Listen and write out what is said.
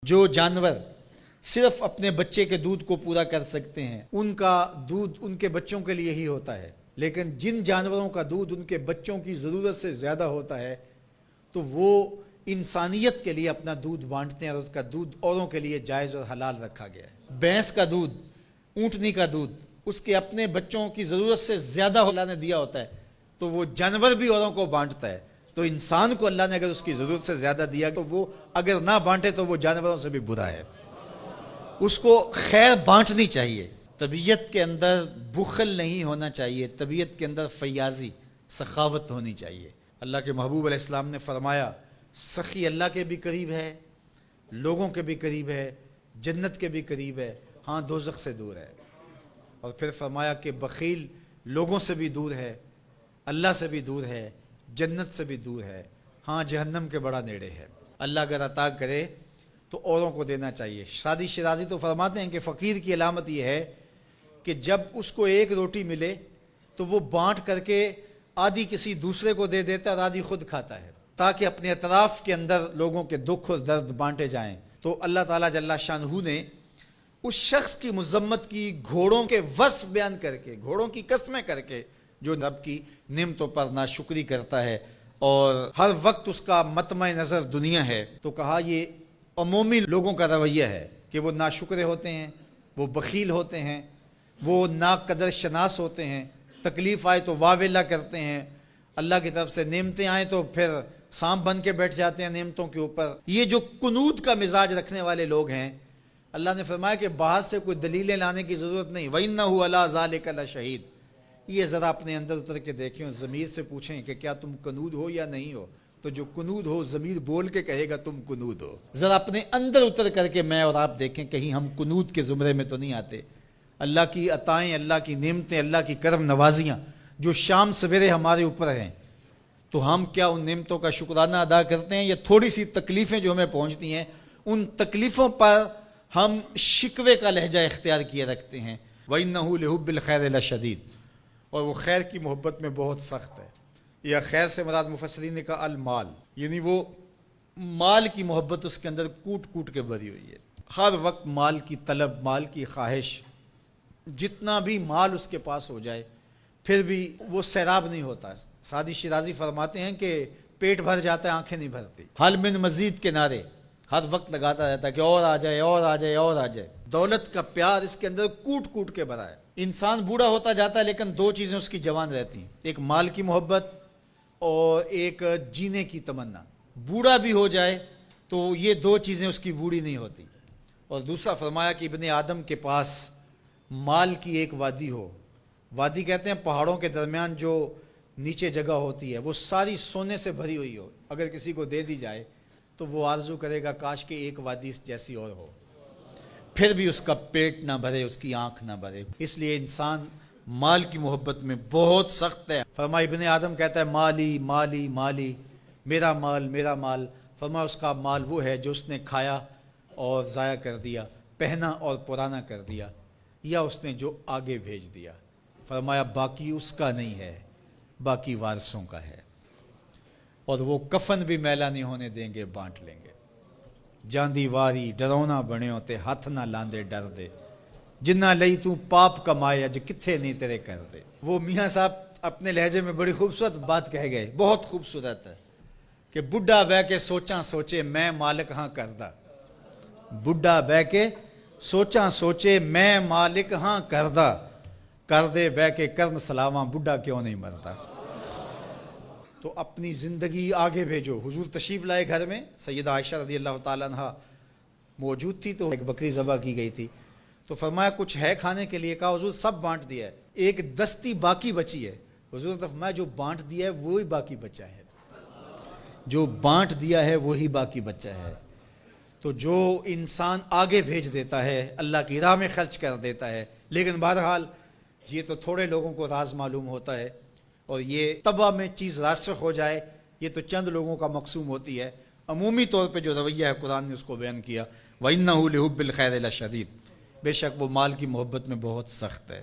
جو جانور صرف اپنے بچے کے دودھ کو پورا کر سکتے ہیں ان کا دودھ ان کے بچوں کے لیے ہی ہوتا ہے، لیکن جن جانوروں کا دودھ ان کے بچوں کی ضرورت سے زیادہ ہوتا ہے تو وہ انسانیت کے لیے اپنا دودھ بانٹتے ہیں اور اس کا دودھ اوروں کے لیے جائز اور حلال رکھا گیا ہے۔ بھینس کا دودھ، اونٹنی کا دودھ اس کے اپنے بچوں کی ضرورت سے زیادہ اللہ نے دیا ہوتا ہے تو وہ جانور بھی اوروں کو بانٹتا ہے، تو انسان کو اللہ نے اگر اس کی ضرورت سے زیادہ دیا تو وہ اگر نہ بانٹے تو وہ جانوروں سے بھی برا ہے، اس کو خیر بانٹنی چاہیے۔ طبیعت کے اندر بخل نہیں ہونا چاہیے، طبیعت کے اندر فیاضی، سخاوت ہونی چاہیے۔ اللہ کے محبوب علیہ السلام نے فرمایا سخی اللہ کے بھی قریب ہے، لوگوں کے بھی قریب ہے، جنت کے بھی قریب ہے، ہاں دوزخ سے دور ہے۔ اور پھر فرمایا کہ بخیل لوگوں سے بھی دور ہے، اللہ سے بھی دور ہے، جنت سے بھی دور ہے، ہاں جہنم کے بڑا نیڑے ہے۔ اللہ اگر عطا کرے تو اوروں کو دینا چاہیے۔ شادی شیرازی تو فرماتے ہیں کہ فقیر کی علامت یہ ہے کہ جب اس کو ایک روٹی ملے تو وہ بانٹ کر کے آدھی کسی دوسرے کو دے دیتا ہے اور آدھی خود کھاتا ہے، تاکہ اپنے اطراف کے اندر لوگوں کے دکھ اور درد بانٹے جائیں۔ تو اللہ تعالیٰ جل شانہ نے اس شخص کی مذمت کی گھوڑوں کے وصف بیان کر کے، گھوڑوں کی قسمیں کر کے، جو رب کی نعمتوں پر ناشکری کرتا ہے اور ہر وقت اس کا مطمع نظر دنیا ہے، تو کہا یہ عمومی لوگوں کا رویہ ہے کہ وہ ناشکرے ہوتے ہیں، وہ بخیل ہوتے ہیں، وہ ناقدر شناس ہوتے ہیں، تکلیف آئے تو واویلا کرتے ہیں، اللہ کی طرف سے نعمتیں آئیں تو پھر سانپ بن کے بیٹھ جاتے ہیں نعمتوں کے اوپر۔ یہ جو قنوط کا مزاج رکھنے والے لوگ ہیں، اللہ نے فرمایا کہ باہر سے کوئی دلیلیں لانے کی ضرورت نہیں، وَإِنَّهُ عَلَىٰ ذَلِكَ لَشَهِيدٌ۔ یہ ذرا اپنے اندر اتر کے دیکھیں اور ضمیر سے پوچھیں کہ کیا تم قنوط ہو یا نہیں ہو، تو جو قنوط ہو ضمیر بول کے کہے گا تم قنوط ہو۔ ذرا اپنے اندر اتر کر کے میں اور آپ دیکھیں کہیں ہم قنوط کے زمرے میں تو نہیں آتے۔ اللہ کی عطائیں، اللہ کی نعمتیں، اللہ کی کرم نوازیاں جو شام سویرے ہمارے اوپر ہیں، تو ہم کیا ان نعمتوں کا شکرانہ ادا کرتے ہیں؟ یا تھوڑی سی تکلیفیں جو ہمیں پہنچتی ہیں ان تکلیفوں پر ہم شکوے کا لہجہ اختیار کیے رکھتے ہیں۔ وَإِنَّهُ لِحُبِّ الْخَيْرِ لَشَدِيدٌ، اور وہ خیر کی محبت میں بہت سخت ہے۔ یا خیر سے مراد مفسرین نے کہا المال، یعنی وہ مال کی محبت اس کے اندر کوٹ کوٹ کے بھری ہوئی ہے، ہر وقت مال کی طلب، مال کی خواہش، جتنا بھی مال اس کے پاس ہو جائے پھر بھی وہ سیراب نہیں ہوتا۔ سعدی شیرازی فرماتے ہیں کہ پیٹ بھر جاتا ہے، آنکھیں نہیں بھرتی۔ حل من مزید کے نعرے ہر وقت لگاتا رہتا ہے کہ اور آ جائے، اور آ جائے، اور آ جائے۔ دولت کا پیار اس کے اندر کوٹ کوٹ کے بھرا ہے۔ انسان بوڑھا ہوتا جاتا ہے لیکن دو چیزیں اس کی جوان رہتی ہیں، ایک مال کی محبت اور ایک جینے کی تمنا۔ بوڑھا بھی ہو جائے تو یہ دو چیزیں اس کی بوڑھی نہیں ہوتی۔ اور دوسرا فرمایا کہ ابن آدم کے پاس مال کی ایک وادی ہو، وادی کہتے ہیں پہاڑوں کے درمیان جو نیچے جگہ ہوتی ہے، وہ ساری سونے سے بھری ہوئی ہو، اگر کسی کو دے دی جائے تو وہ آرزو کرے گا کاش کہ ایک وادی جیسی اور ہو، پھر بھی اس کا پیٹ نہ بھرے، اس کی آنکھ نہ بھرے۔ اس لیے انسان مال کی محبت میں بہت سخت ہے۔ فرمایا ابن آدم کہتا ہے مالی مالی مالی، میرا مال میرا مال۔ فرمایا اس کا مال وہ ہے جو اس نے کھایا اور ضائع کر دیا، پہنا اور پرانا کر دیا، یا اس نے جو آگے بھیج دیا۔ فرمایا باقی اس کا نہیں ہے، باقی وارثوں کا ہے، اور وہ کفن بھی میلا نہیں ہونے دیں گے، بانٹ لیں گے۔ جاندی واری ڈرونا بنے ہوتے، ہاتھ نہ لاندے ڈر دے، جنہ لئی تو پاپ کمائے اج کتھے نہیں تیرے کر دے۔ وہ میاں صاحب اپنے لہجے میں بڑی خوبصورت بات کہہ گئے، بہت خوبصورت ہے کہ بڈھا بہ کے سوچاں سوچے میں مالک ہاں کردہ، بڈھا بہ کے سوچاں سوچے میں مالک ہاں کردہ، کر دے بہ کے کرن سلاواں بڈھا کیوں نہیں مرتا۔ تو اپنی زندگی آگے بھیجو۔ حضور تشریف لائے گھر میں، سیدہ عائشہ رضی اللہ تعالیٰ عنہ موجود تھی، تو ایک بکری ذبح کی گئی تھی، تو فرمایا کچھ ہے کھانے کے لیے؟ کہا حضور سب بانٹ دیا ہے، ایک دستی باقی بچی ہے۔ حضور نے فرمایا جو بانٹ دیا ہے وہی باقی بچا ہے، جو بانٹ دیا ہے وہی باقی بچا ہے۔ تو جو انسان آگے بھیج دیتا ہے، اللہ کی راہ میں خرچ کر دیتا ہے، لیکن بہرحال یہ تو تھوڑے لوگوں کو راز معلوم ہوتا ہے، اور یہ طبع میں چیز راسخ ہو جائے یہ تو چند لوگوں کا مقسوم ہوتی ہے۔ عمومی طور پہ جو رویہ ہے قرآن نے اس کو بیان کیا، وَإِنَّهُ لِحُبِّ الْخَيْرِ لَشَدِيدٌ، بے شک وہ مال کی محبت میں بہت سخت ہے۔